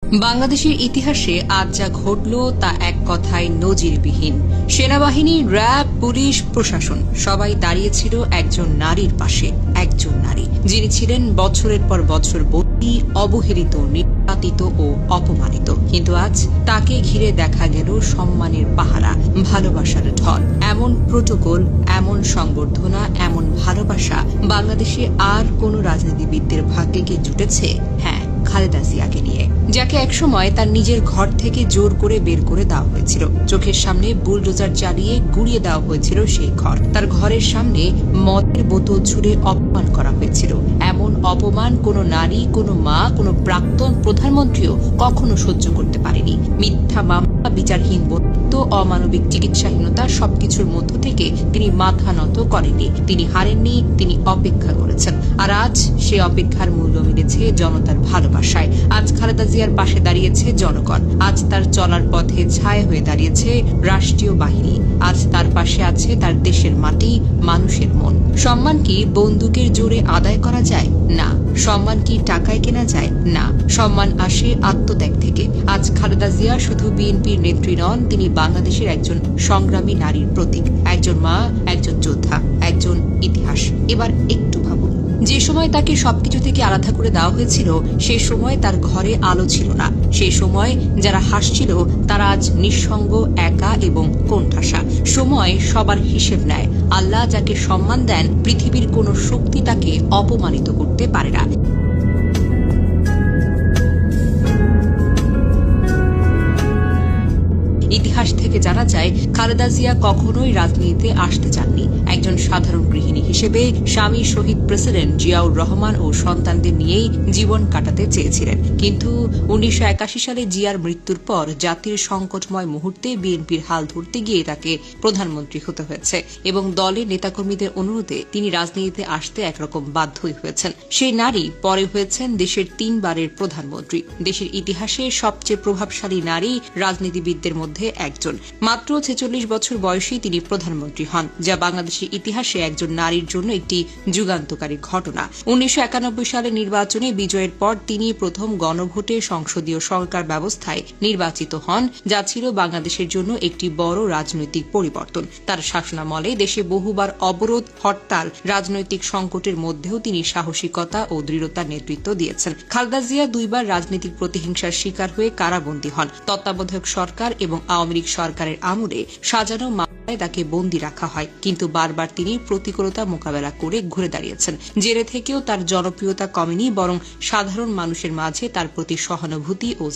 বাংলাদেশের ইতিহাসে আজ যা ঘটল তা এক কথায় নজিরবিহীন। সেনাবাহিনী, র্যাব, পুলিশ, প্রশাসন সবাই দাঁড়িয়েছিল একজন নারীর পাশে। একজন নারী যিনি ছিলেন বছরের পর বছর বন্দী, অবহেলিত, নির্যাতিত ও অপমানিত। কিন্তু আজ তাকে ঘিরে দেখা গেল সম্মানের পাহারা, ভালোবাসার ঢল। এমন প্রোটোকল, এমন সংবর্ধনা, এমন ভালোবাসা বাংলাদেশে আর কোন রাজনীতিবিদদের ভাগ্যে কি জুটেছে? হ্যাঁ, খালেদা জিয়াকে নিয়ে, যাকে একসময় তার নিজের ঘর থেকে জোর করে বের করে দেওয়া হয়েছিল। চোখের সামনে বুলডোজার চালিয়ে গুড়িয়ে দেওয়া হয়েছিল সেই ঘর। তার ঘরের সামনে মদের বোতল ছুড়ে অপমান করা হয়েছিল। এমন অপমান কোনো নারী, কোনো মা, কোনো প্রাক্তন প্রধানমন্ত্রীও কখনো সহ্য করতে পারেনি। মিথ্যা মামলা, বিচারহীন বন্ধুত্ব, অমানবিক চিকিৎসাহীনতা সবকিছুর মধ্য থেকে তিনি মাথা নত করেননি। তিনি হারেননি, তিনি অপেক্ষা করেছেন। আর আজ সে অপেক্ষার মূল্য মিলেছে জনতার ভালোবাসায়। আজ খালেদা জিয়ার পাশে দাঁড়িয়েছে জনগণ। আজ তার চলার পথে ছায়া হয়ে দাঁড়িয়েছে রাষ্ট্রীয় বাহিনী। আজ তার পাশে আছে তার দেশের মাটি, মানুষের মন। সম্মান কি বন্দুকের জোরে আদায় করা যায়? না। সম্মান কি টাকায় কেনা যায়? না। সম্মান আসে আত্মত্যাগ থেকে। আজ খালেদা জিয়া শুধু বিএনপির নেত্রী নন, তিনি বাংলাদেশের একজন সংগ্রামী নারীর প্রতীক, একজন মা, একজন যোদ্ধা, একজন ইতিহাস। এবার একটু ভাবুন, যে সময় তাকে সবকিছু থেকে আলাদা করে দেওয়া হয়েছিল, সে সময় তার ঘরে আলো ছিল না। সে সময় যারা হাসছিল তারা আজ নিঃসঙ্গ, একা এবং কোণঠাসা। সময় সবার হিসেব নেয়। আল্লাহ যাকে সম্মান দেন, পৃথিবীর কোনো শক্তি তাকে অপমানিত করতে পারে না। ইতিহাস থেকে জানা যায়, খালেদা জিয়া কখনোই রাজনীতিতে আসতে চাননি। একজন সাধারণ গৃহিণী হিসেবে স্বামী শহীদ প্রেসিডেন্ট জিয়াউর রহমান ও সন্তানদের নিয়েই জীবন কাটাতে চেয়েছিলেন। কিন্তু 1981 সালে জিয়ার মৃত্যুর পর জাতির সংকটময় মুহূর্তে বিএনপির হাল ধরতে গিয়ে তাকে প্রধানমন্ত্রী হতে হয়েছে এবং দলের নেতাকর্মীদের অনুরোধে তিনি রাজনীতিতে আসতে একরকম বাধ্যই হয়েছেন। সেই নারী পরে হয়েছেন দেশের 3 বারের প্রধানমন্ত্রী। দেশের ইতিহাসে সবচেয়ে প্রভাবশালী নারী রাজনীতিবিদদের মধ্যে একজন। মাত্র 46 বছর বয়সেই তিনি প্রধানমন্ত্রী হন, যা বাংলাদেশের ইতিহাসে একজন নারীর জন্য একটি যুগান্তকারী ঘটনা। 1991 সালে নির্বাচনে বিজয়ের পর তিনি প্রথম গণভোটে সংসদীয় সরকার ব্যবস্থায় নির্বাচিত হন, যা ছিল বাংলাদেশের জন্য একটি বড় রাজনৈতিক পরিবর্তন। তার শাসনামলে দেশে বহুবার অবরোধ, হরতাল, রাজনৈতিক সংকটের মধ্যেও তিনি সাহসিকতা ও দৃঢ়তার নেতৃত্ব দিয়েছেন। খালেদা জিয়া 2 বার রাজনৈতিক প্রতিহিংসার শিকার হয়ে কারাবন্দী হন। তত্ত্বাবধায়ক সরকার এবং আওয়ামী লীগ সরকারের আমলে সাজানো মামলায় তাকে বন্দী রাখা হয়, কিন্তু বারবার তিনি প্রতিকূলতা মোকাবেলা করে ঘুরে দাঁড়িয়েছেন। জেলে থেকেও তার জনপ্রিয়তা কমেনি, বরং সাধারণ মানুষের মাঝে তার প্রতি সহানুভূতি ও